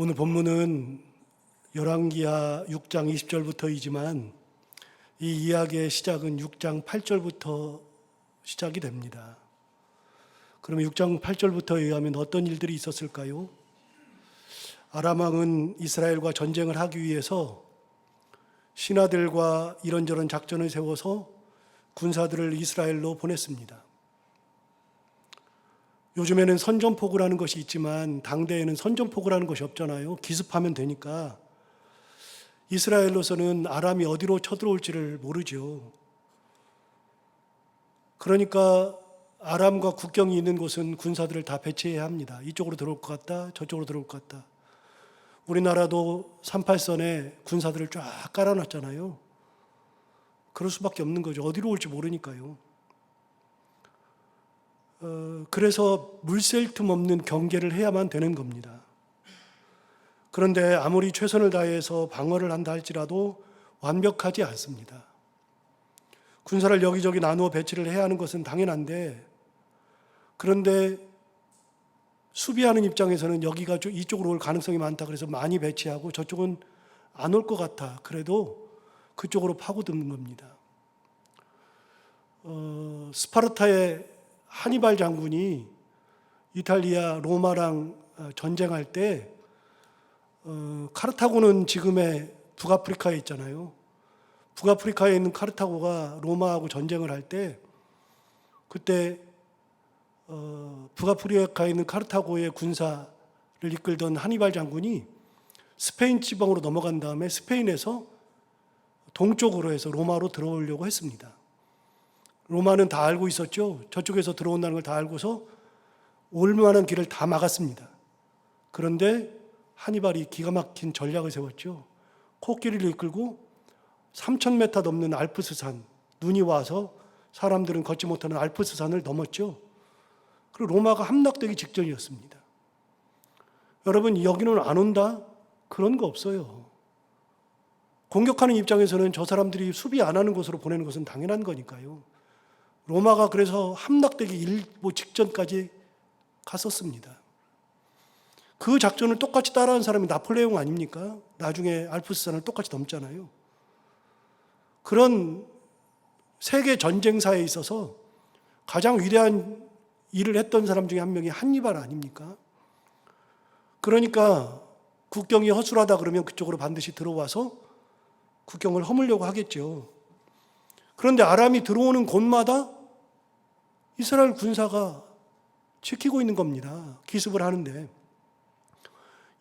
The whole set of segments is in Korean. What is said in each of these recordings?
오늘 본문은 열왕기하 6장 20절부터이지만 이 이야기의 시작은 6장 8절부터 시작이 됩니다. 그러면 6장 8절부터에 의하면 어떤 일들이 있었을까요? 아람 왕은 이스라엘과 전쟁을 하기 위해서 신하들과 이런저런 작전을 세워서 군사들을 이스라엘로 보냈습니다. 요즘에는 선전포고라는 것이 있지만 당대에는 선전포고라는 것이 없잖아요. 기습하면 되니까. 이스라엘로서는 아람이 어디로 쳐들어올지를 모르죠. 그러니까 아람과 국경이 있는 곳은 군사들을 다 배치해야 합니다. 이쪽으로 들어올 것 같다, 저쪽으로 들어올 것 같다. 우리나라도 38선에 군사들을 쫙 깔아놨잖아요. 그럴 수밖에 없는 거죠. 어디로 올지 모르니까요. 그래서 물샐 틈 없는 경계를 해야만 되는 겁니다. 그런데 아무리 최선을 다해서 방어를 한다 할지라도 완벽하지 않습니다. 군사를 여기저기 나누어 배치를 해야 하는 것은 당연한데, 그런데 수비하는 입장에서는 여기가 이쪽으로 올 가능성이 많다 그래서 많이 배치하고 저쪽은 안 올 것 같아 그래도 그쪽으로 파고드는 겁니다. 스파르타의 하니발 장군이 이탈리아 로마랑 전쟁할 때 카르타고는 지금의 북아프리카에 있잖아요. 북아프리카에 있는 카르타고가 로마하고 전쟁을 할 때 그때 북아프리카에 있는 카르타고의 군사를 이끌던 하니발 장군이 스페인 지방으로 넘어간 다음에 스페인에서 동쪽으로 해서 로마로 들어오려고 했습니다. 로마는 다 알고 있었죠. 저쪽에서 들어온다는 걸 다 알고서 올 만한 길을 다 막았습니다. 그런데 하니발이 기가 막힌 전략을 세웠죠. 코끼리를 이끌고 3,000m 넘는 알프스산, 눈이 와서 사람들은 걷지 못하는 알프스산을 넘었죠. 그리고 로마가 함락되기 직전이었습니다. 여러분, 여기는 안 온다? 그런 거 없어요. 공격하는 입장에서는 저 사람들이 수비 안 하는 곳으로 보내는 것은 당연한 거니까요. 로마가 그래서 함락되기 일보 직전까지 갔었습니다. 그 작전을 똑같이 따라한 사람이 나폴레옹 아닙니까? 나중에 알프스산을 똑같이 넘잖아요. 그런 세계 전쟁사에 있어서 가장 위대한 일을 했던 사람 중에 한 명이 한니발 아닙니까? 그러니까 국경이 허술하다 그러면 그쪽으로 반드시 들어와서 국경을 허물려고 하겠죠. 그런데 아람이 들어오는 곳마다 이스라엘 군사가 지키고 있는 겁니다. 기습을 하는데.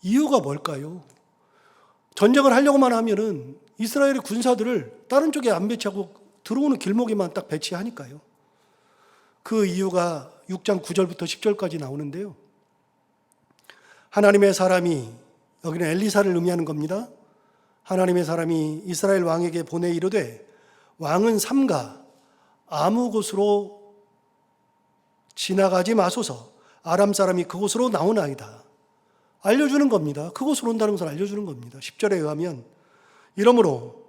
이유가 뭘까요? 전쟁을 하려고만 하면은 이스라엘의 군사들을 다른 쪽에 안 배치하고 들어오는 길목에만 딱 배치하니까요. 그 이유가 6장 9절부터 10절까지 나오는데요. 하나님의 사람이, 여기는 엘리사를 의미하는 겁니다. 하나님의 사람이 이스라엘 왕에게 보내 이르되 왕은 삼가 아무 곳으로 지나가지 마소서. 아람 사람이 그곳으로 나오나이다. 알려주는 겁니다. 그곳으로 온다는 것을 알려주는 겁니다. 10절에 의하면 이러므로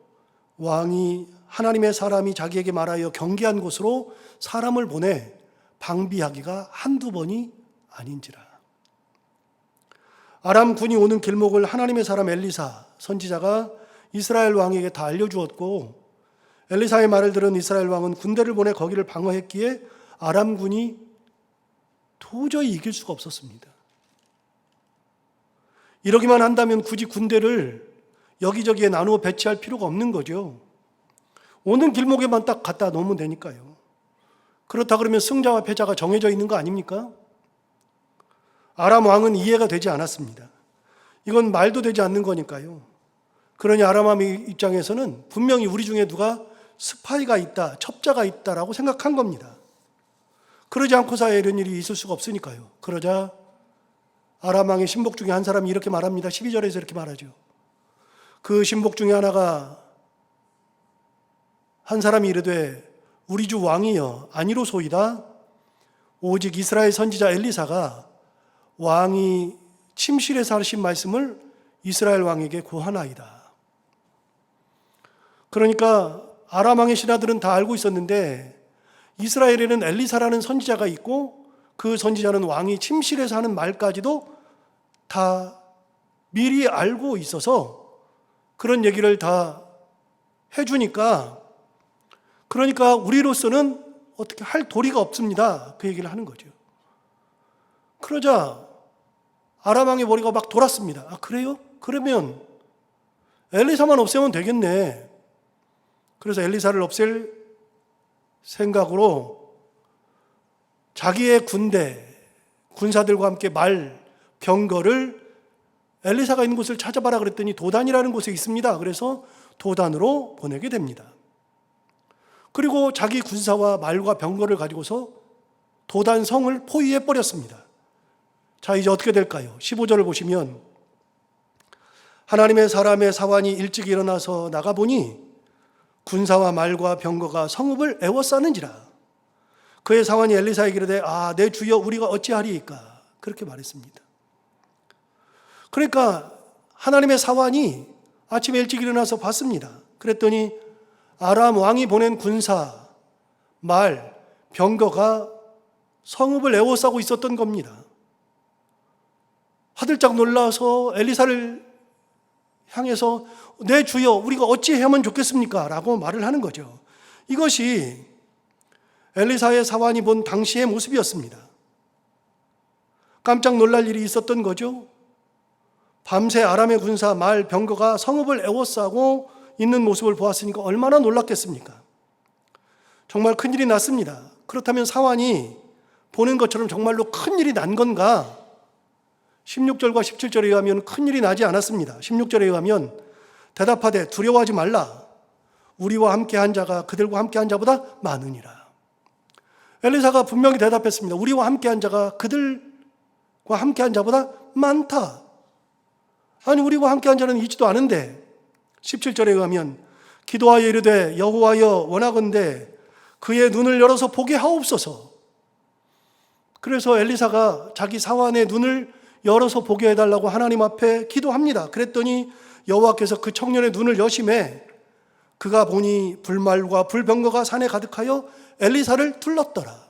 왕이 하나님의 사람이 자기에게 말하여 경계한 곳으로 사람을 보내 방비하기가 한두 번이 아닌지라. 아람 군이 오는 길목을 하나님의 사람 엘리사 선지자가 이스라엘 왕에게 다 알려주었고, 엘리사의 말을 들은 이스라엘 왕은 군대를 보내 거기를 방어했기에 아람 군이 도저히 이길 수가 없었습니다. 이러기만 한다면 굳이 군대를 여기저기에 나누어 배치할 필요가 없는 거죠. 오는 길목에만 딱 갖다 놓으면 되니까요. 그렇다 그러면 승자와 패자가 정해져 있는 거 아닙니까? 아람 왕은 이해가 되지 않았습니다. 이건 말도 되지 않는 거니까요. 그러니 아람 왕의 입장에서는 분명히 우리 중에 누가 스파이가 있다, 첩자가 있다라고 생각한 겁니다. 그러지 않고서 이런 일이 있을 수가 없으니까요. 그러자 아람 왕의 신복 중에 한 사람이 이렇게 말합니다. 12절에서 이렇게 말하죠. 그 신복 중에 하나가 한 사람이 이르되 우리 주 왕이여 아니로소이다. 오직 이스라엘 선지자 엘리사가 왕이 침실에서 하신 말씀을 이스라엘 왕에게 고하나이다. 그러니까 아람 왕의 신하들은 다 알고 있었는데 이스라엘에는 엘리사라는 선지자가 있고 그 선지자는 왕이 침실에서 하는 말까지도 다 미리 알고 있어서 그런 얘기를 다 해주니까, 그러니까 우리로서는 어떻게 할 도리가 없습니다. 그 얘기를 하는 거죠. 그러자 아람 왕의 머리가 막 돌았습니다. 아, 그래요? 그러면 엘리사만 없애면 되겠네. 그래서 엘리사를 없앨 생각으로 자기의 군사들과 함께 말, 병거를 엘리사가 있는 곳을 찾아봐라 그랬더니 도단이라는 곳에 있습니다. 그래서 도단으로 보내게 됩니다. 그리고 자기 군사와 말과 병거를 가지고서 도단 성을 포위해 버렸습니다. 자, 이제 어떻게 될까요? 15절을 보시면 하나님의 사람의 사환이 일찍 일어나서 나가보니 군사와 말과 병거가 성읍을 에워싸는지라. 그의 사환이 엘리사에게 이르되 아, 내 주여 우리가 어찌하리이까? 그렇게 말했습니다. 그러니까 하나님의 사환이 아침에 일찍 일어나서 봤습니다. 그랬더니 아람 왕이 보낸 군사, 말, 병거가 성읍을 에워싸고 있었던 겁니다. 화들짝 놀라서 엘리사를 향해서 내 주여 우리가 어찌 하면 좋겠습니까? 라고 말을 하는 거죠. 이것이 엘리사의 사환이 본 당시의 모습이었습니다. 깜짝 놀랄 일이 있었던 거죠. 밤새 아람의 군사, 말, 병거가 성읍을 에워싸고 있는 모습을 보았으니까 얼마나 놀랐겠습니까? 정말 큰일이 났습니다. 그렇다면 사환이 보는 것처럼 정말로 큰일이 난 건가? 16절과 17절에 의하면 큰일이 나지 않았습니다. 16절에 의하면 대답하되 두려워하지 말라. 우리와 함께한 자가 그들과 함께한 자보다 많으니라. 엘리사가 분명히 대답했습니다. 우리와 함께한 자가 그들과 함께한 자보다 많다. 아니, 우리와 함께한 자는 있지도 않은데 17절에 의하면 기도하여 이르되 여호와여 원하건대 그의 눈을 열어서 보게 하옵소서. 그래서 엘리사가 자기 사환의 눈을 열어서 보게 해달라고 하나님 앞에 기도합니다. 그랬더니 여호와께서 그 청년의 눈을 여심해 그가 보니 불말과 불병거가 산에 가득하여 엘리사를 둘렀더라.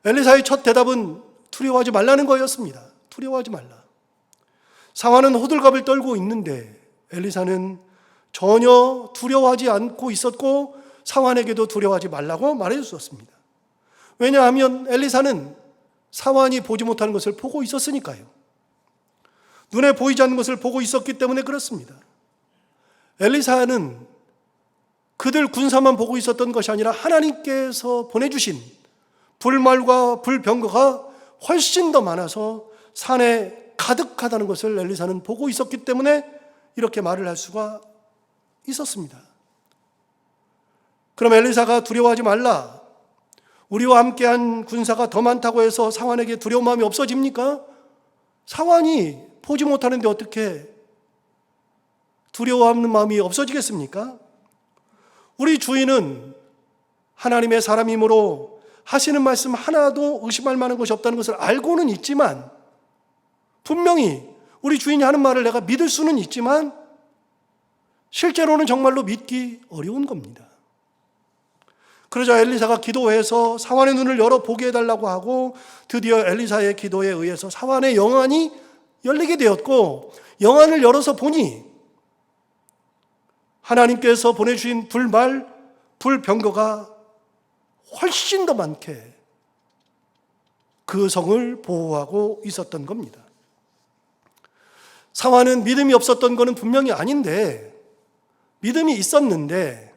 엘리사의 첫 대답은 두려워하지 말라는 거였습니다. 두려워하지 말라. 사환은 호들갑을 떨고 있는데 엘리사는 전혀 두려워하지 않고 있었고 사환에게도 두려워하지 말라고 말해 주었습니다. 왜냐하면 엘리사는 사환이 보지 못하는 것을 보고 있었으니까요. 눈에 보이지 않는 것을 보고 있었기 때문에 그렇습니다. 엘리사는 그들 군사만 보고 있었던 것이 아니라 하나님께서 보내주신 불말과 불병거가 훨씬 더 많아서 산에 가득하다는 것을 엘리사는 보고 있었기 때문에 이렇게 말을 할 수가 있었습니다. 그럼 엘리사가 두려워하지 말라. 우리와 함께한 군사가 더 많다고 해서 사환에게 두려운 마음이 없어집니까? 사환이 보지 못하는데 어떻게 두려워하는 마음이 없어지겠습니까? 우리 주인은 하나님의 사람이므로 하시는 말씀 하나도 의심할 만한 것이 없다는 것을 알고는 있지만 분명히 우리 주인이 하는 말을 내가 믿을 수는 있지만 실제로는 정말로 믿기 어려운 겁니다. 그러자 엘리사가 기도해서 사환의 눈을 열어 보게 해달라고 하고 드디어 엘리사의 기도에 의해서 사환의 영안이 열리게 되었고 영안을 열어서 보니 하나님께서 보내주신 불말, 불병거가 훨씬 더 많게 그 성을 보호하고 있었던 겁니다. 사환은 믿음이 없었던 것은 분명히 아닌데 믿음이 있었는데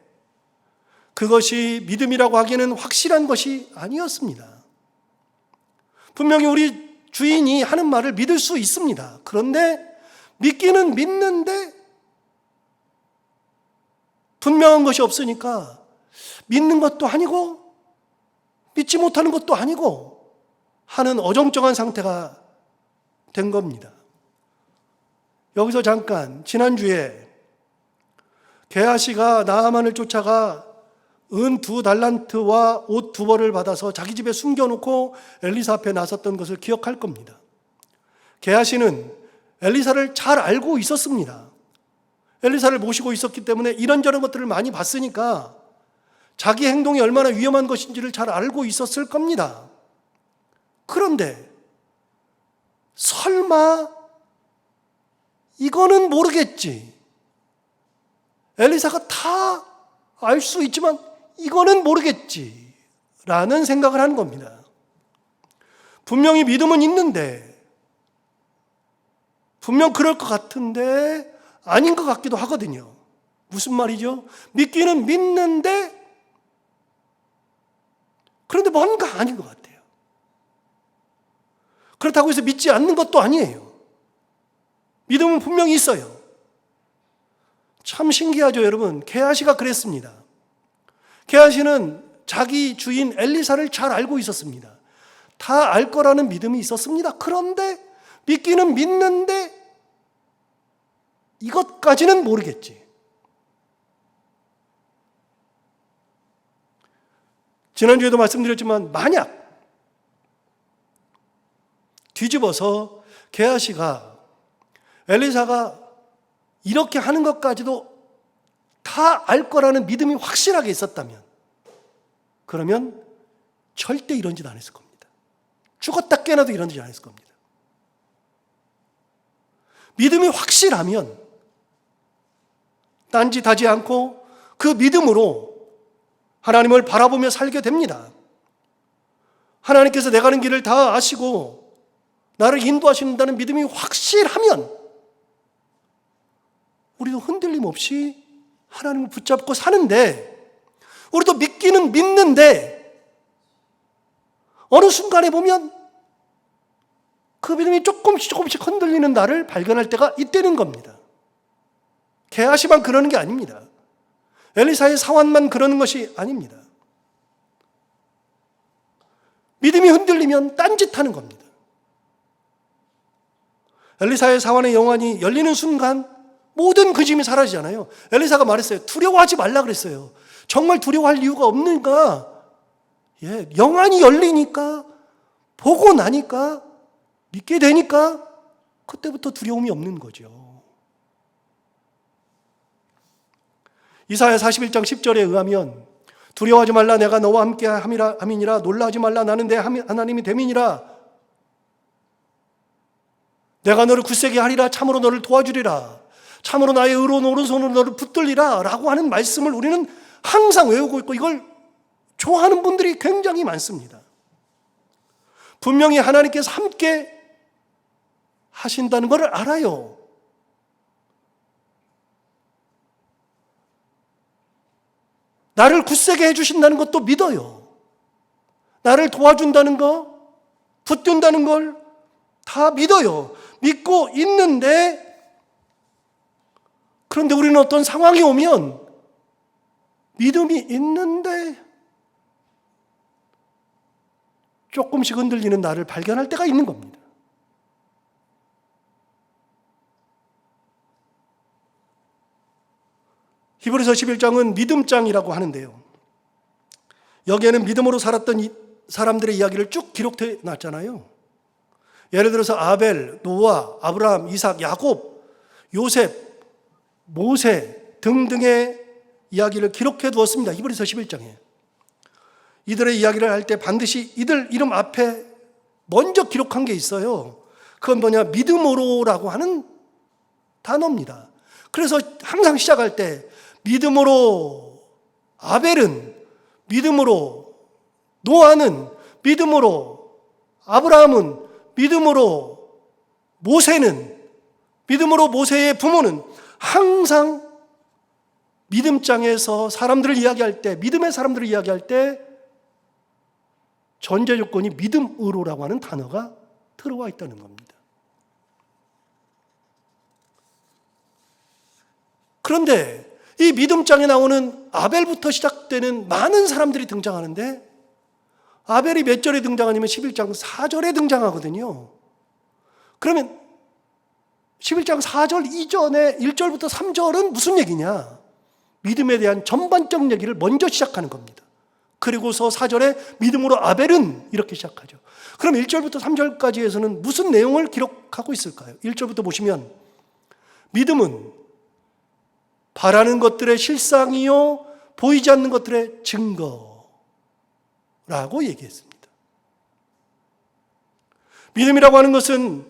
그것이 믿음이라고 하기에는 확실한 것이 아니었습니다. 분명히 우리 주인이 하는 말을 믿을 수 있습니다. 그런데 믿기는 믿는데 분명한 것이 없으니까 믿는 것도 아니고 믿지 못하는 것도 아니고 하는 어정쩡한 상태가 된 겁니다. 여기서 잠깐 지난주에 게하시가 나아만을 쫓아가 은 2달란트와 옷 2벌을 받아서 자기 집에 숨겨놓고 엘리사 앞에 나섰던 것을 기억할 겁니다. 게하시는 엘리사를 잘 알고 있었습니다. 엘리사를 모시고 있었기 때문에 이런저런 것들을 많이 봤으니까 자기 행동이 얼마나 위험한 것인지를 잘 알고 있었을 겁니다. 그런데 설마 이거는 모르겠지. 엘리사가 다 알 수 있지만 이거는 모르겠지. 라는 생각을 하는 겁니다. 분명히 믿음은 있는데, 분명 그럴 것 같은데 아닌 것 같기도 하거든요. 무슨 말이죠? 믿기는 믿는데 그런데 뭔가 아닌 것 같아요. 그렇다고 해서 믿지 않는 것도 아니에요. 믿음은 분명히 있어요. 참 신기하죠, 여러분. 게하시가 그랬습니다. 게하시는 자기 주인 엘리사를 잘 알고 있었습니다. 다 알 거라는 믿음이 있었습니다. 그런데 믿기는 믿는데 이것까지는 모르겠지. 지난주에도 말씀드렸지만 만약 뒤집어서 게하시가 엘리사가 이렇게 하는 것까지도 다 알 거라는 믿음이 확실하게 있었다면 그러면 절대 이런 짓 안 했을 겁니다. 죽었다 깨어나도 이런 짓 안 했을 겁니다. 믿음이 확실하면 딴짓하지 않고 그 믿음으로 하나님을 바라보며 살게 됩니다. 하나님께서 내가 가는 길을 다 아시고 나를 인도하신다는 믿음이 확실하면 우리도 흔들림 없이 하나님을 붙잡고 사는데, 우리도 믿기는 믿는데 어느 순간에 보면 그 믿음이 조금씩 흔들리는 나를 발견할 때가 있다는 겁니다. 게하시만 그러는 게 아닙니다. 엘리사의 사환만 그러는 것이 아닙니다. 믿음이 흔들리면 딴짓하는 겁니다. 엘리사의 사환의 영안이 열리는 순간 모든 그 짐이 사라지잖아요. 엘리사가 말했어요. 두려워하지 말라 그랬어요. 정말 두려워할 이유가 없는가? 영안이 열리니까, 보고 나니까, 믿게 되니까 그때부터 두려움이 없는 거죠. 이사야 41장 10절에 의하면 두려워하지 말라, 내가 너와 함께 함이니라. 놀라지 말라, 나는 내 하나님이 됨이니라. 내가 너를 굳세게 하리라. 참으로 너를 도와주리라. 참으로 나의 의로운 오른손으로 너를 붙들리라 라고 하는 말씀을 우리는 항상 외우고 있고 이걸 좋아하는 분들이 굉장히 많습니다. 분명히 하나님께서 함께 하신다는 것을 알아요. 나를 굳세게 해주신다는 것도 믿어요. 나를 도와준다는 거, 붙든다는 걸 다 믿어요. 믿고 있는데, 그런데 우리는 어떤 상황이 오면 믿음이 있는데 조금씩 흔들리는 나를 발견할 때가 있는 겁니다. 히브리서 11장은 믿음장이라고 하는데요. 여기에는 믿음으로 살았던 사람들의 이야기를 쭉 기록해 놨잖아요. 예를 들어서 아벨, 노아, 아브라함, 이삭, 야곱, 요셉, 모세 등등의 이야기를 기록해 두었습니다. 히브리서 11장에. 이들의 이야기를 할 때 반드시 이들 이름 앞에 먼저 기록한 게 있어요. 그건 뭐냐? 믿음으로라고 하는 단어입니다. 그래서 항상 시작할 때 믿음으로 아벨은, 믿음으로 노아는, 믿음으로 아브라함은, 믿음으로 모세는, 믿음으로 모세의 부모는, 항상 믿음장에서 사람들을 이야기할 때, 믿음의 사람들을 이야기할 때 전제 조건이 믿음으로라고 하는 단어가 들어와 있다는 겁니다. 그런데 이 믿음장에 나오는 아벨부터 시작되는 많은 사람들이 등장하는데, 아벨이 몇 절에 등장하냐면 11장 4절에 등장하거든요. 그러면 11장 4절 이전에 1절부터 3절은 무슨 얘기냐? 믿음에 대한 전반적 얘기를 먼저 시작하는 겁니다. 그리고서 4절에 믿음으로 아벨은 이렇게 시작하죠. 그럼 1절부터 3절까지에서는 무슨 내용을 기록하고 있을까요? 1절부터 보시면 믿음은 바라는 것들의 실상이요 보이지 않는 것들의 증거라고 얘기했습니다. 믿음이라고 하는 것은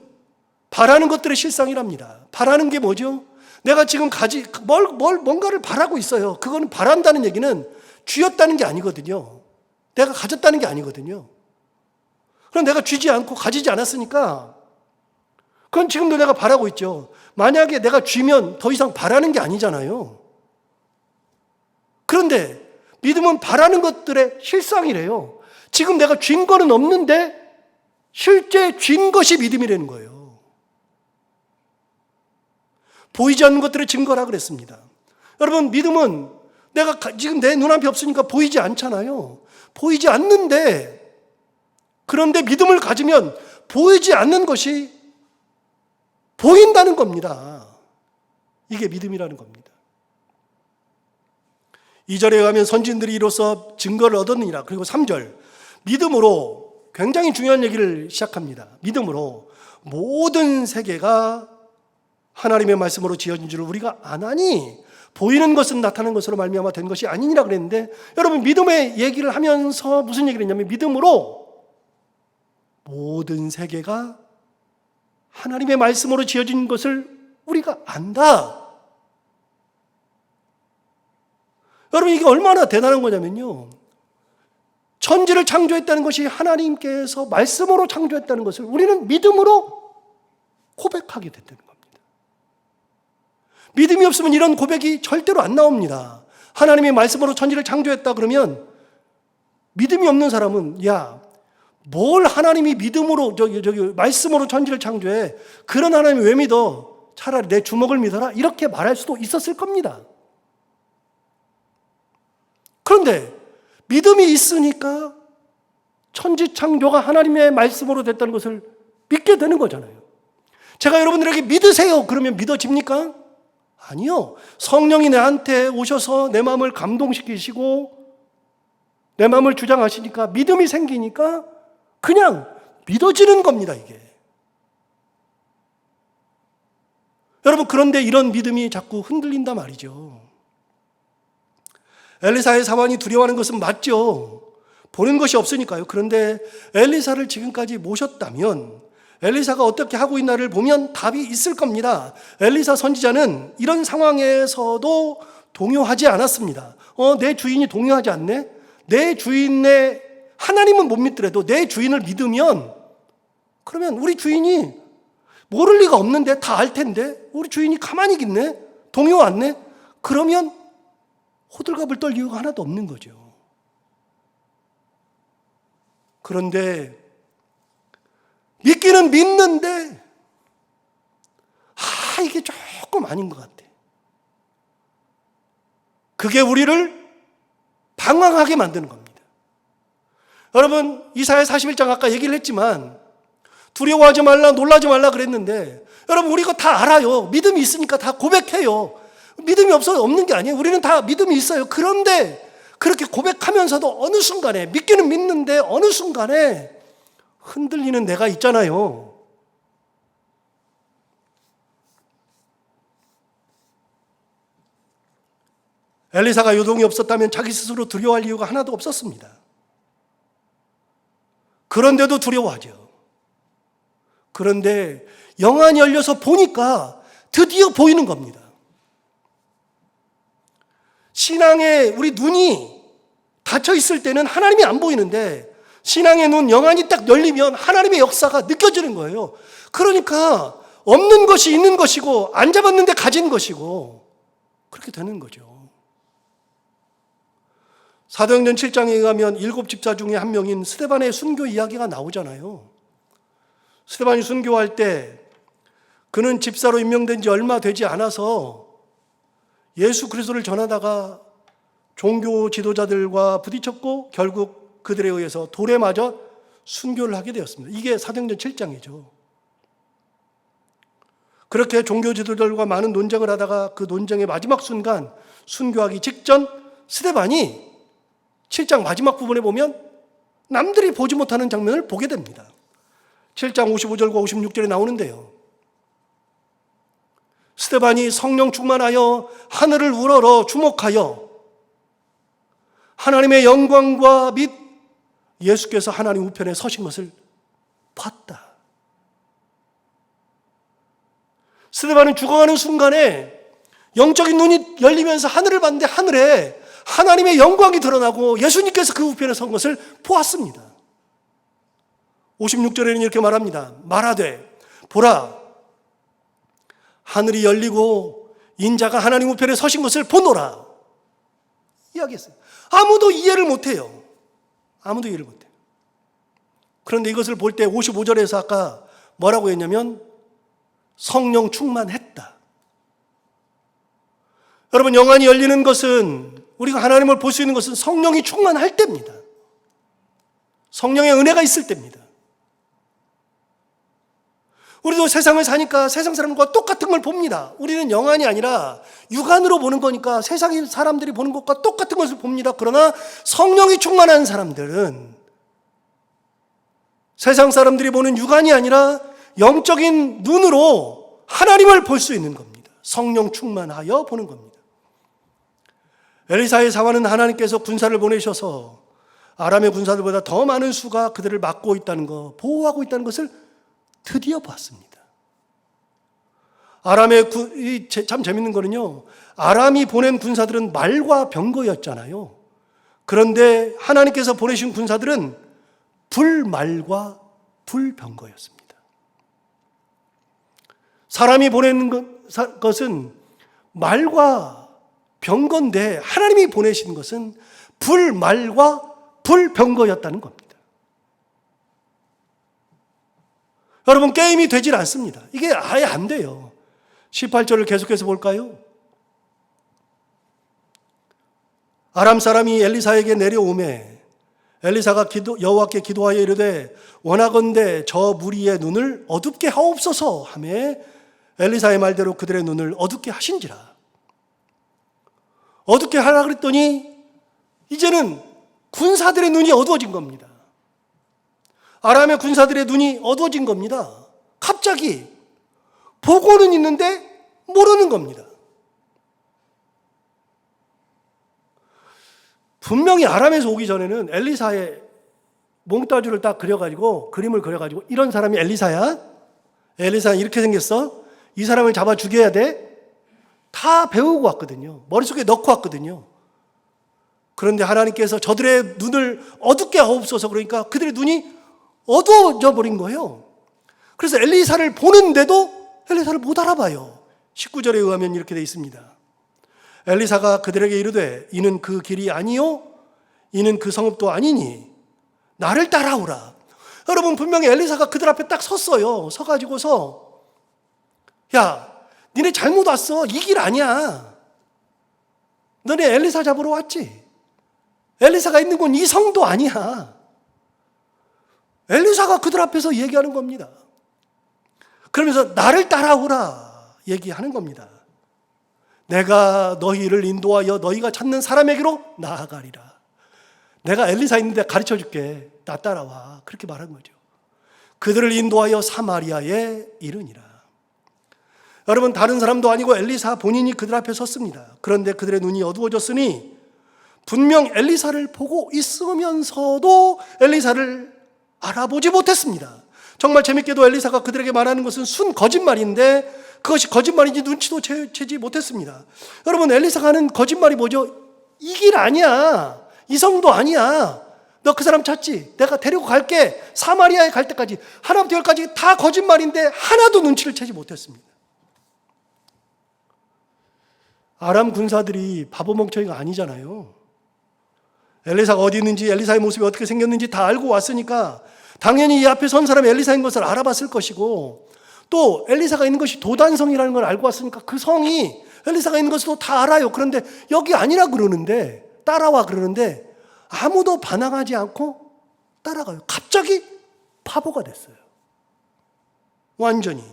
바라는 것들의 실상이랍니다. 바라는 게 뭐죠? 내가 지금 뭔가를 바라고 있어요. 그거는 바란다는 얘기는 쥐었다는 게 아니거든요. 내가 가졌다는 게 아니거든요. 그럼 내가 쥐지 않고 가지지 않았으니까 그건 지금도 내가 바라고 있죠. 만약에 내가 쥐면 더 이상 바라는 게 아니잖아요. 그런데 믿음은 바라는 것들의 실상이래요. 지금 내가 쥔 거는 없는데 실제 쥔 것이 믿음이라는 거예요. 보이지 않는 것들의 증거라 그랬습니다. 여러분, 믿음은 내가 지금 내 눈앞에 없으니까 보이지 않잖아요. 보이지 않는데, 그런데 믿음을 가지면 보이지 않는 것이 보인다는 겁니다. 이게 믿음이라는 겁니다. 2절에 의하면 선진들이 이로써 증거를 얻었느니라. 그리고 3절, 믿음으로 굉장히 중요한 얘기를 시작합니다. 믿음으로 모든 세계가 하나님의 말씀으로 지어진 줄을 우리가 아나니 보이는 것은 나타나는 것으로 말미암아 된 것이 아니니라 그랬는데, 여러분, 믿음의 얘기를 하면서 무슨 얘기를 했냐면 믿음으로 모든 세계가 하나님의 말씀으로 지어진 것을 우리가 안다. 여러분, 이게 얼마나 대단한 거냐면요, 천지를 창조했다는 것이 하나님께서 말씀으로 창조했다는 것을 우리는 믿음으로 고백하게 된다는 겁니다. 믿음이 없으면 이런 고백이 절대로 안 나옵니다. 하나님의 말씀으로 천지를 창조했다 그러면 믿음이 없는 사람은 뭘 하나님이 믿음으로 말씀으로 천지를 창조해? 그런 하나님을 왜 믿어? 차라리 내 주먹을 믿어라. 이렇게 말할 수도 있었을 겁니다. 그런데 믿음이 있으니까 천지 창조가 하나님의 말씀으로 됐다는 것을 믿게 되는 거잖아요. 제가 여러분들에게 믿으세요 그러면 믿어집니까? 아니요. 성령이 내한테 오셔서 내 마음을 감동시키시고 내 마음을 주장하시니까 믿음이 생기니까 그냥 믿어지는 겁니다, 이게. 여러분, 그런데 이런 믿음이 자꾸 흔들린단 말이죠. 엘리사의 사환이 두려워하는 것은 맞죠. 보는 것이 없으니까요. 그런데 엘리사를 지금까지 모셨다면 엘리사가 어떻게 하고 있나를 보면 답이 있을 겁니다. 엘리사 선지자는 이런 상황에서도 동요하지 않았습니다. 내 주인이 동요하지 않네? 내 주인의 하나님은 못 믿더라도 내 주인을 믿으면, 그러면 우리 주인이 모를 리가 없는데 다 알 텐데 우리 주인이 가만히 있네? 동요 않네? 그러면 호들갑을 떨 이유가 하나도 없는 거죠. 그런데 믿기는 믿는데 이게 조금 아닌 것 같아. 그게 우리를 방황하게 만드는 겁니다. 여러분, 이사야 41장 아까 얘기를 했지만 두려워하지 말라, 놀라지 말라 그랬는데, 여러분, 우리 이거 다 알아요. 믿음이 있으니까 다 고백해요. 믿음이 없어서 없는 게 아니에요. 우리는 다 믿음이 있어요. 그런데 그렇게 고백하면서도 어느 순간에, 믿기는 믿는데 어느 순간에 흔들리는 내가 있잖아요. 엘리사가 요동이 없었다면 자기 스스로 두려워할 이유가 하나도 없었습니다. 그런데도 두려워하죠. 그런데 영안이 열려서 보니까 드디어 보이는 겁니다. 신앙에 우리 눈이 닫혀 있을 때는 하나님이 안 보이는데 신앙의 눈, 영안이 딱 열리면 하나님의 역사가 느껴지는 거예요. 그러니까 없는 것이 있는 것이고 안 잡았는데 가진 것이고 그렇게 되는 거죠. 사도행전 7장에 의하면 7집사 중에 한 명인 스데반의 순교 이야기가 나오잖아요. 스데반이 순교할 때 그는 집사로 임명된 지 얼마 되지 않아서 예수 그리스도를 전하다가 종교 지도자들과 부딪혔고 결국 그들에 의해서 돌에 맞아 순교를 하게 되었습니다. 이게 사도행전 7장이죠. 그렇게 종교 지도자들과 많은 논쟁을 하다가 그 논쟁의 마지막 순간 순교하기 직전 스데반이 7장 마지막 부분에 보면 남들이 보지 못하는 장면을 보게 됩니다. 7장 55절과 56절에 나오는데요. 스데반이 성령 충만하여 하늘을 우러러 주목하여 하나님의 영광과 및 예수께서 하나님 우편에 서신 것을 봤다. 스데반은 죽어가는 순간에 영적인 눈이 열리면서 하늘을 봤는데 하늘에 하나님의 영광이 드러나고 예수님께서 그 우편에 선 것을 보았습니다. 56절에는 이렇게 말합니다. 말하되 보라 하늘이 열리고 인자가 하나님 우편에 서신 것을 보노라 이야기했어요. 아무도 이해를 못해요. 아무도 이해를 못해요. 그런데 이것을 볼 때 55절에서 아까 뭐라고 했냐면 성령 충만했다. 여러분, 영안이 열리는 것은, 우리가 하나님을 볼 수 있는 것은 성령이 충만할 때입니다. 성령의 은혜가 있을 때입니다. 우리도 세상을 사니까 세상 사람과 똑같은 걸 봅니다. 우리는 영안이 아니라 육안으로 보는 거니까 세상 사람들이 보는 것과 똑같은 것을 봅니다. 그러나 성령이 충만한 사람들은 세상 사람들이 보는 육안이 아니라 영적인 눈으로 하나님을 볼 수 있는 겁니다. 성령 충만하여 보는 겁니다. 엘리사의 상황은 하나님께서 군사를 보내셔서 아람의 군사들보다 더 많은 수가 그들을 막고 있다는 것, 보호하고 있다는 것을 드디어 봤습니다. 참 재밌는 거는요, 아람이 보낸 군사들은 말과 병거였잖아요. 그런데 하나님께서 보내신 군사들은 불말과 불병거였습니다. 사람이 보내는 것은 말과 병거인데 하나님이 보내신 것은 불말과 불병거였다는 겁니다. 여러분, 게임이 되질 않습니다. 이게 아예 안 돼요. 18절을 계속해서 볼까요? 아람 사람이 엘리사에게 내려오매 엘리사가 여호와께 기도하여 이르되 원하건대 저 무리의 눈을 어둡게 하옵소서 하며 엘리사의 말대로 그들의 눈을 어둡게 하신지라. 어둡게 하라 그랬더니 이제는 군사들의 눈이 어두워진 겁니다. 아람의 군사들의 눈이 어두워진 겁니다. 갑자기 보고는 있는데 모르는 겁니다. 분명히 아람에서 오기 전에는 엘리사의 몽따주를 딱 그려가지고 그림을 그려가지고 이런 사람이 엘리사야? 엘리사는 이렇게 생겼어? 이 사람을 잡아 죽여야 돼? 다 배우고 왔거든요. 머릿속에 넣고 왔거든요. 그런데 하나님께서 저들의 눈을 어둡게 하옵소서 그러니까 그들의 눈이 어두워져 버린 거예요. 그래서 엘리사를 보는데도 엘리사를 못 알아봐요. 19절에 의하면 이렇게 되어 있습니다. 엘리사가 그들에게 이르되 이는 그 길이 아니요 이는 그 성읍도 아니니 나를 따라오라. 여러분, 분명히 엘리사가 그들 앞에 딱 섰어요. 서가지고서 야, 니네 잘못 왔어. 이 길 아니야. 너네 엘리사 잡으러 왔지. 엘리사가 있는 곳 이 성도 아니야. 엘리사가 그들 앞에서 얘기하는 겁니다. 그러면서 나를 따라오라 얘기하는 겁니다. 내가 너희를 인도하여 너희가 찾는 사람에게로 나아가리라. 내가 엘리사 있는데 가르쳐 줄게. 나 따라와. 그렇게 말한 거죠. 그들을 인도하여 사마리아에 이르니라. 여러분, 다른 사람도 아니고 엘리사 본인이 그들 앞에 섰습니다. 그런데 그들의 눈이 어두워졌으니 분명 엘리사를 보고 있으면서도 엘리사를 알아보지 못했습니다. 정말 재밌게도 엘리사가 그들에게 말하는 것은 순 거짓말인데 그것이 거짓말인지 눈치도 채지 못했습니다. 여러분, 엘리사가 하는 거짓말이 뭐죠? 이 길 아니야. 이 성도 아니야. 너 그 사람 찾지? 내가 데리고 갈게. 사마리아에 갈 때까지 하나부터 열까지 다 거짓말인데 하나도 눈치를 채지 못했습니다. 아람 군사들이 바보 멍청이가 아니잖아요. 엘리사가 어디 있는지, 엘리사의 모습이 어떻게 생겼는지 다 알고 왔으니까 당연히 이 앞에 선 사람이 엘리사인 것을 알아봤을 것이고, 또 엘리사가 있는 것이 도단성이라는 걸 알고 왔으니까 그 성이 엘리사가 있는 것도 다 알아요. 그런데 여기 아니라 그러는데, 따라와 그러는데 아무도 반항하지 않고 따라가요. 갑자기 바보가 됐어요. 완전히.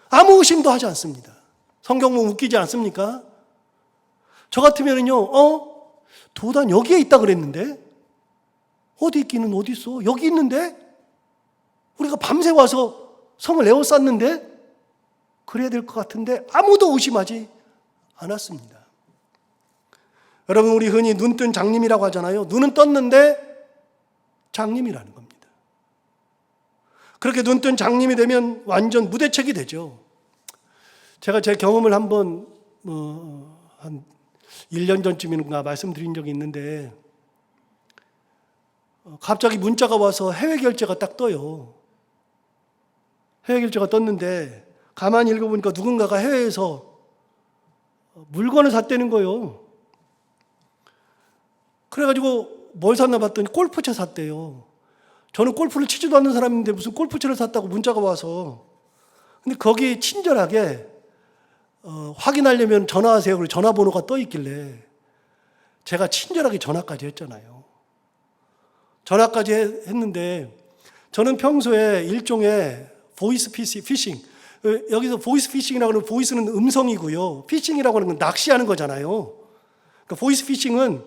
아무 의심도 하지 않습니다. 성경 보면 웃기지 않습니까? 저 같으면요, 도단 여기에 있다 그랬는데? 어디 있기는 어디 있어? 여기 있는데? 우리가 밤새 와서 성을 에워쌌는데? 그래야 될 것 같은데 아무도 의심하지 않았습니다. 여러분, 우리 흔히 눈 뜬 장님이라고 하잖아요. 눈은 떴는데 장님이라는 겁니다. 그렇게 눈뜬 장님이 되면 완전 무대책이 되죠. 제가 제 경험을 한번 한 1년 전쯤인가 말씀드린 적이 있는데, 갑자기 문자가 와서 해외 결제가 딱 떠요. 해외 결제가 떴는데 가만히 읽어보니까 누군가가 해외에서 물건을 샀다는 거예요. 그래가지고 뭘 샀나 봤더니 골프채 샀대요. 저는 골프를 치지도 않는 사람인데 무슨 골프채를 샀다고 문자가 와서. 근데 거기 친절하게 확인하려면 전화하세요. 그리고 전화번호가 떠 있길래 제가 친절하게 전화까지 했잖아요. 전화까지 했는데, 저는 평소에 일종의 보이스 피싱, 여기서 보이스 피싱이라고 하는 보이스는 음성이고요, 피싱이라고 하는 건 낚시하는 거잖아요. 그러니까 보이스 피싱은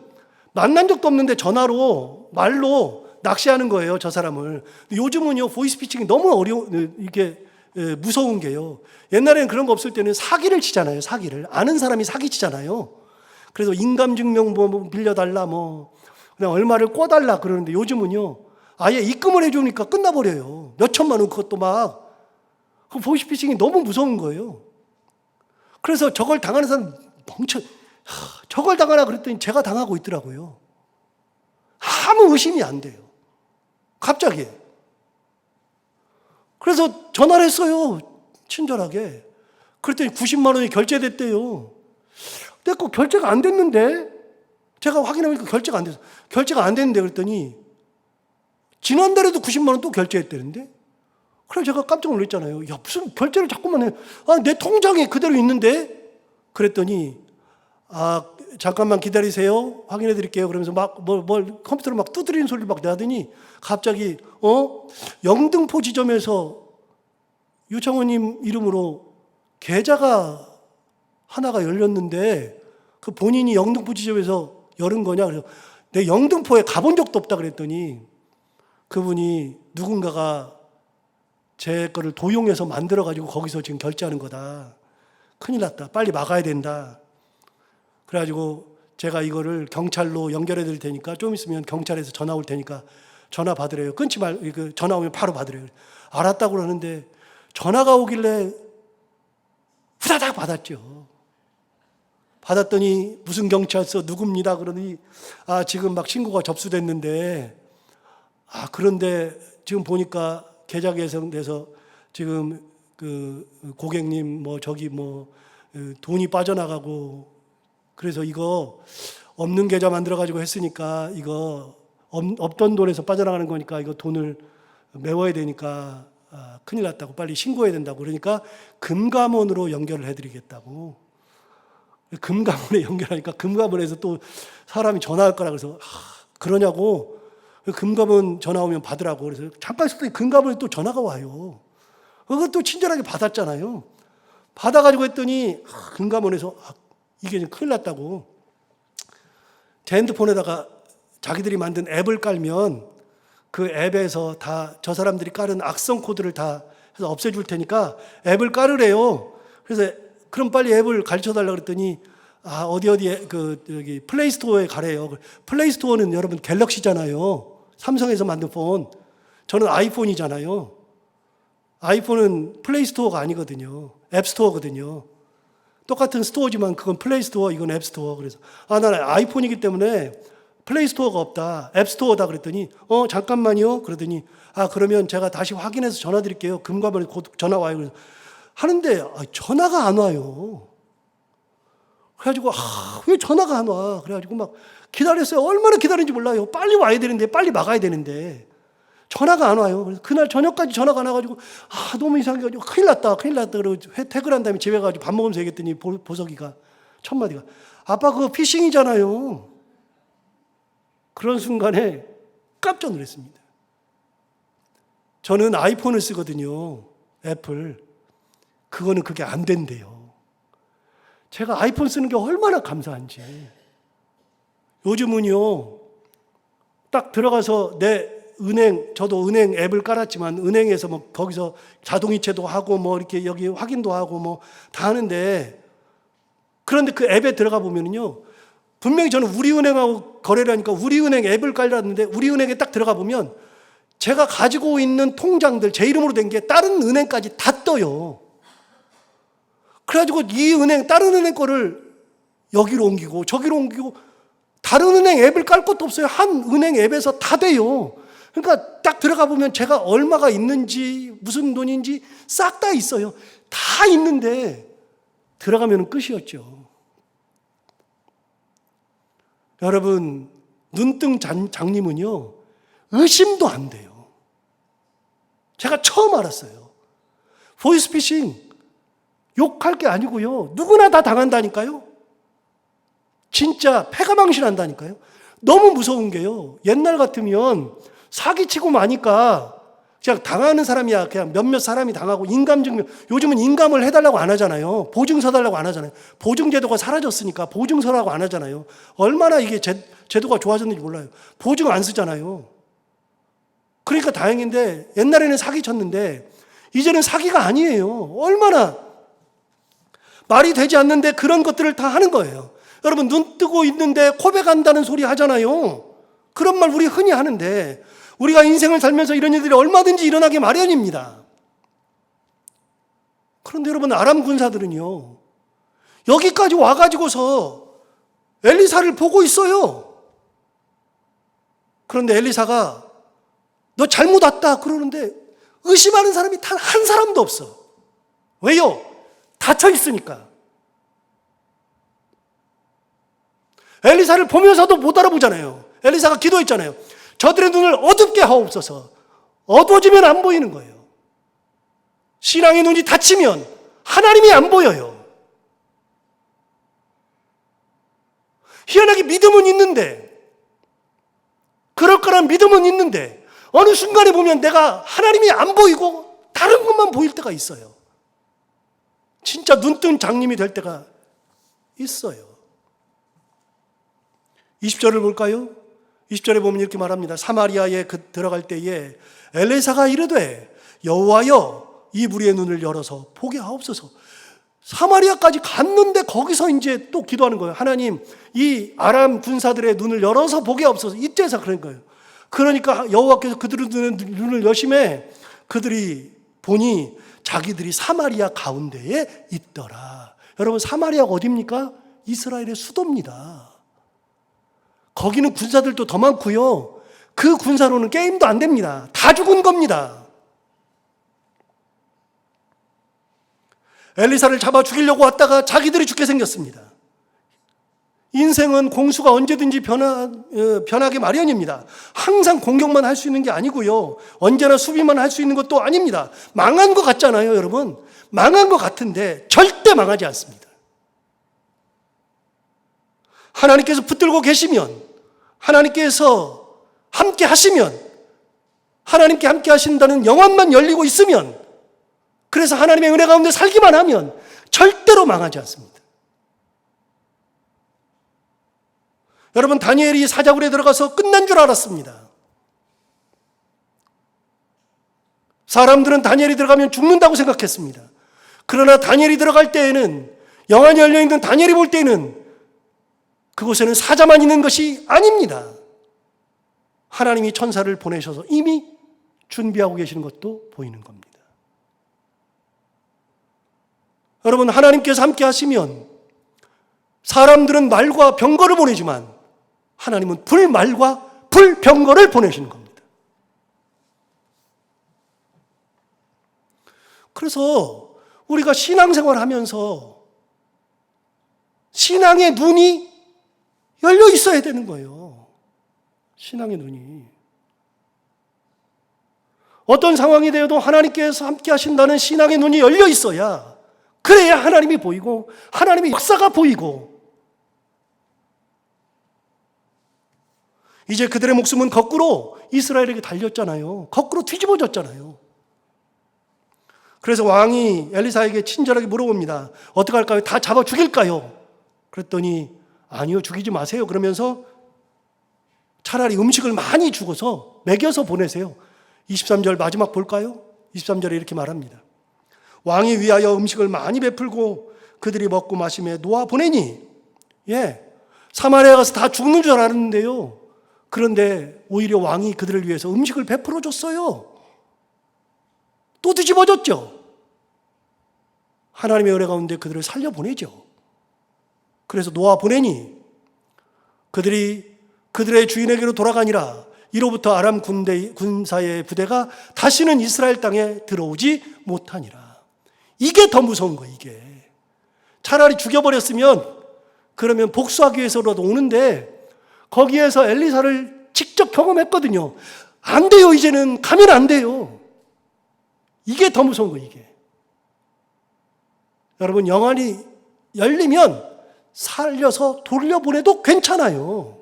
만난 적도 없는데 전화로 말로 낚시하는 거예요, 저 사람을. 요즘은요 보이스 피싱이 너무 이게 무서운 게요, 옛날에는 그런 거 없을 때는 사기를 치잖아요. 사기를 아는 사람이 사기 치잖아요. 그래서 인감증명 뭐 빌려달라, 뭐 그냥 얼마를 꿔달라 그러는데, 요즘은요 아예 입금을 해주니까 끝나버려요. 몇 천만 원, 그것도 막. 그 보이스 피싱이 너무 무서운 거예요. 그래서 저걸 당하는 사람 저걸 당하나 그랬더니 제가 당하고 있더라고요. 아무 의심이 안 돼요, 갑자기. 그래서 전화를 했어요, 친절하게. 그랬더니 90만 원이 결제됐대요. 근데 그 결제가 안 됐는데, 제가 확인해보니까 결제가 안 됐어요. 결제가 안 됐는데 그랬더니 지난달에도 90만 원 또 결제했다는데. 그래서 제가 깜짝 놀랐잖아요. 야, 무슨 결제를 자꾸만 해. 내 통장에 그대로 있는데? 그랬더니 잠깐만 기다리세요, 확인해 드릴게요. 그러면서 막 컴퓨터로 막 두드리는 소리를 막 내더니 갑자기 영등포 지점에서 유창호님 이름으로 계좌가 하나가 열렸는데 그 본인이 영등포 지점에서 열은 거냐. 그래서 내 영등포에 가본 적도 없다 그랬더니 그분이 누군가가 제 거를 도용해서 만들어가지고 거기서 지금 결제하는 거다. 큰일 났다, 빨리 막아야 된다. 그래가지고 제가 이거를 경찰로 연결해 드릴 테니까 좀 있으면 경찰에서 전화 올 테니까 전화 받으래요. 끊지 말고, 전화 오면 바로 받으래요. 알았다고 그러는데 전화가 오길래 후다닥 받았죠. 받았더니 무슨 경찰서 누굽니다 그러더니 지금 막 신고가 접수됐는데, 그런데 지금 보니까 계좌 개설돼서 지금 그 고객님 돈이 빠져나가고, 그래서 이거 없는 계좌 만들어 가지고 했으니까 이거 없던 돈에서 빠져나가는 거니까 이거 돈을 메워야 되니까 큰일 났다고, 빨리 신고해야 된다고. 그러니까 금감원으로 연결을 해드리겠다고. 금감원에 연결하니까 금감원에서 또 사람이 전화할 거라 그래서 그러냐고. 금감원 전화 오면 받으라고. 그래서 잠깐 있을 때 금감원에 또 전화가 와요. 그것도 친절하게 받았잖아요. 받아가지고 했더니 금감원에서 이게 큰일 났다고. 제 핸드폰에다가 자기들이 만든 앱을 깔면 그 앱에서 다 저 사람들이 깔은 악성 코드를 다 해서 없애줄 테니까 앱을 깔으래요. 그래서 그럼 빨리 앱을 가르쳐 달라고 그랬더니 어디에 여기 플레이스토어에 가래요. 플레이스토어는 여러분 갤럭시잖아요. 삼성에서 만든 폰. 저는 아이폰이잖아요. 아이폰은 플레이스토어가 아니거든요. 앱스토어거든요. 똑같은 스토어지만 그건 플레이스토어, 이건 앱스토어. 그래서 나는 아이폰이기 때문에 플레이스토어가 없다, 앱스토어다 그랬더니 잠깐만요. 그러더니 그러면 제가 다시 확인해서 전화 드릴게요. 금감원에 곧 전화 와요. 그래서 하는데 전화가 안 와요. 그래가지고 왜 전화가 안 와? 그래가지고 막 기다렸어요. 얼마나 기다린지 몰라요. 빨리 와야 되는데, 빨리 막아야 되는데 전화가 안 와요. 그래서 그날 저녁까지 전화가 안 와가지고 너무 이상해가지고 큰일 났다. 그리고 퇴근한 다음에 집에 가가지고 밥 먹으면서 얘기했더니 보석이가 첫 마디가 아빠 그거 피싱이잖아요. 그런 순간에 깜짝 놀랐습니다. 저는 아이폰을 쓰거든요, 애플. 그거는 그게 안 된대요. 제가 아이폰 쓰는 게 얼마나 감사한지. 요즘은요, 딱 들어가서 저도 은행 앱을 깔았지만 은행에서 거기서 자동이체도 하고 이렇게 여기 확인도 하고 다 하는데, 그런데 그 앱에 들어가 보면요, 분명히 저는 우리은행하고 거래를 하니까 우리은행 앱을 깔았는데 우리은행에 딱 들어가 보면 제가 가지고 있는 통장들, 제 이름으로 된 게 다른 은행까지 다 떠요. 그래가지고 이 은행, 다른 은행 거를 여기로 옮기고 저기로 옮기고 다른 은행 앱을 깔 것도 없어요. 한 은행 앱에서 다 돼요. 그러니까 딱 들어가 보면 제가 얼마가 있는지 무슨 돈인지 싹 다 있어요. 다 있는데 들어가면 끝이었죠. 여러분, 눈뜬 장님은요, 의심도 안 돼요. 제가 처음 알았어요. 보이스피싱 욕할 게 아니고요, 누구나 다 당한다니까요. 진짜 패가 망신한다니까요. 너무 무서운 게요, 옛날 같으면 사기치고 마니까 그냥 당하는 사람이야, 그냥 몇몇 사람이 당하고 인감증명, 요즘은 인감을 해달라고 안 하잖아요. 보증서 달라고 안 하잖아요. 보증제도가 사라졌으니까 보증서라고 안 하잖아요. 얼마나 이게 제도가 좋아졌는지 몰라요. 보증 안 쓰잖아요. 그러니까 다행인데, 옛날에는 사기 쳤는데 이제는 사기가 아니에요. 얼마나 말이 되지 않는데 그런 것들을 다 하는 거예요. 여러분, 눈 뜨고 있는데 고백한다는 소리 하잖아요. 그런 말 우리 흔히 하는데, 우리가 인생을 살면서 이런 일들이 얼마든지 일어나기 마련입니다. 그런데 여러분, 아람 군사들은요, 여기까지 와가지고서 엘리사를 보고 있어요. 그런데 엘리사가 너 잘못 왔다 그러는데 의심하는 사람이 단 한 사람도 없어. 왜요? 닫혀 있으니까. 엘리사를 보면서도 못 알아보잖아요. 엘리사가 기도했잖아요. 저들의 눈을 어둡게 하옵소서. 어두워지면 안 보이는 거예요. 신앙의 눈이 닫히면 하나님이 안 보여요. 희한하게 믿음은 있는데, 그럴 거란 믿음은 있는데, 어느 순간에 보면 내가 하나님이 안 보이고 다른 것만 보일 때가 있어요. 진짜 눈뜬 장님이 될 때가 있어요. 20절을 볼까요? 20절에 보면 이렇게 말합니다. 사마리아에 들어갈 때에 엘리사가 이르되 여호와여, 이 무리의 눈을 열어서 보게 하옵소서. 사마리아까지 갔는데 거기서 이제 또 기도하는 거예요. 하나님, 이 아람 군사들의 눈을 열어서 보게 하옵소서. 이때서 그런 거예요. 그러니까 여호와께서 그들의 눈을 여심해 그들이 보니 자기들이 사마리아 가운데에 있더라. 여러분, 사마리아가 어디입니까? 이스라엘의 수도입니다. 거기는 군사들도 더 많고요, 그 군사로는 게임도 안 됩니다. 다 죽은 겁니다. 엘리사를 잡아 죽이려고 왔다가 자기들이 죽게 생겼습니다. 인생은 공수가 언제든지 변하기 마련입니다. 항상 공격만 할 수 있는 게 아니고요, 언제나 수비만 할 수 있는 것도 아닙니다. 망한 것 같잖아요, 여러분. 망한 것 같은데 절대 망하지 않습니다. 하나님께서 붙들고 계시면, 하나님께서 함께 하시면, 하나님께 함께 하신다는 영혼만 열리고 있으면, 그래서 하나님의 은혜 가운데 살기만 하면 절대로 망하지 않습니다. 여러분, 다니엘이 사자굴에 들어가서 끝난 줄 알았습니다. 사람들은 다니엘이 들어가면 죽는다고 생각했습니다. 그러나 다니엘이 들어갈 때에는, 영안이 열려있는 다니엘이 볼 때에는 그곳에는 사자만 있는 것이 아닙니다. 하나님이 천사를 보내셔서 이미 준비하고 계시는 것도 보이는 겁니다. 여러분, 하나님께서 함께 하시면 사람들은 말과 병거를 보내지만 하나님은 불말과 불병거를 보내시는 겁니다. 그래서 우리가 신앙생활을 하면서 신앙의 눈이 열려 있어야 되는 거예요. 신앙의 눈이. 어떤 상황이 되어도 하나님께서 함께 하신다는 신앙의 눈이 열려 있어야, 그래야 하나님이 보이고 하나님의 역사가 보이고, 이제 그들의 목숨은 거꾸로 이스라엘에게 달렸잖아요. 거꾸로 뒤집어졌잖아요. 그래서 왕이 엘리사에게 친절하게 물어봅니다. 어떻게 할까요? 다 잡아 죽일까요? 그랬더니 아니요, 죽이지 마세요. 그러면서 차라리 음식을 많이 주고서 먹여서 보내세요. 23절 마지막 볼까요? 23절에 이렇게 말합니다. 왕이 위하여 음식을 많이 베풀고 그들이 먹고 마시며 놓아 보내니, 사마리아 가서 다 죽는 줄 알았는데요, 그런데 오히려 왕이 그들을 위해서 음식을 베풀어 줬어요. 또 뒤집어졌죠. 하나님의 은혜 가운데 그들을 살려보내죠. 그래서 놓아 보내니 그들이 그들의 주인에게로 돌아가니라. 이로부터 아람 군사의 부대가 다시는 이스라엘 땅에 들어오지 못하니라. 이게 더 무서운 거예요. 이게 차라리 죽여버렸으면 그러면 복수하기 위해서라도 오는데 거기에서 엘리사를 직접 경험했거든요. 안 돼요. 이제는 가면 안 돼요. 이게 더 무서운 거예요. 이게 여러분, 영안이 열리면 살려서 돌려보내도 괜찮아요.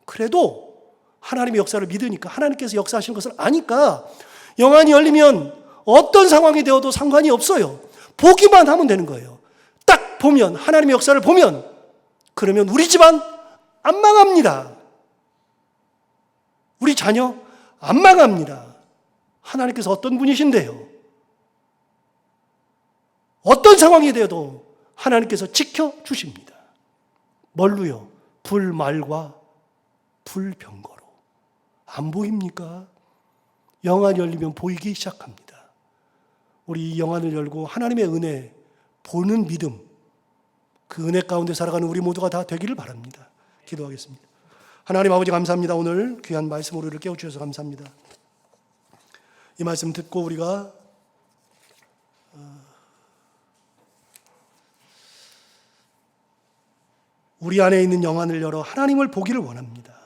그래도 하나님의 역사를 믿으니까, 하나님께서 역사하시는 것을 아니까 영안이 열리면 어떤 상황이 되어도 상관이 없어요. 보기만 하면 되는 거예요. 딱 보면, 하나님의 역사를 보면, 그러면 우리 집안 안 망합니다. 우리 자녀 안 망합니다. 하나님께서 어떤 분이신데요? 어떤 상황이 되어도 하나님께서 지켜주십니다. 뭘로요? 불말과 불병거로. 안 보입니까? 영안이 열리면 보이기 시작합니다. 우리 이 영안을 열고 하나님의 은혜 보는 믿음, 그 은혜 가운데 살아가는 우리 모두가 다 되기를 바랍니다. 기도하겠습니다. 하나님 아버지, 감사합니다. 오늘 귀한 말씀으로 우리를 깨워주셔서 감사합니다. 이 말씀 듣고 우리가 우리 안에 있는 영안을 열어 하나님을 보기를 원합니다.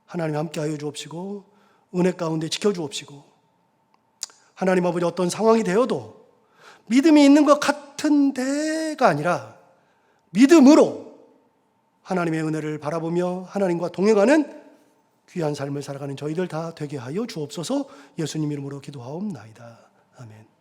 하나님 함께하여 주옵시고 은혜 가운데 지켜주옵시고, 하나님 아버지, 어떤 상황이 되어도 믿음이 있는 것 같은데가 아니라 믿음으로 하나님의 은혜를 바라보며 하나님과 동행하는 귀한 삶을 살아가는 저희들 다 되게 하여 주옵소서. 예수님 이름으로 기도하옵나이다. 아멘.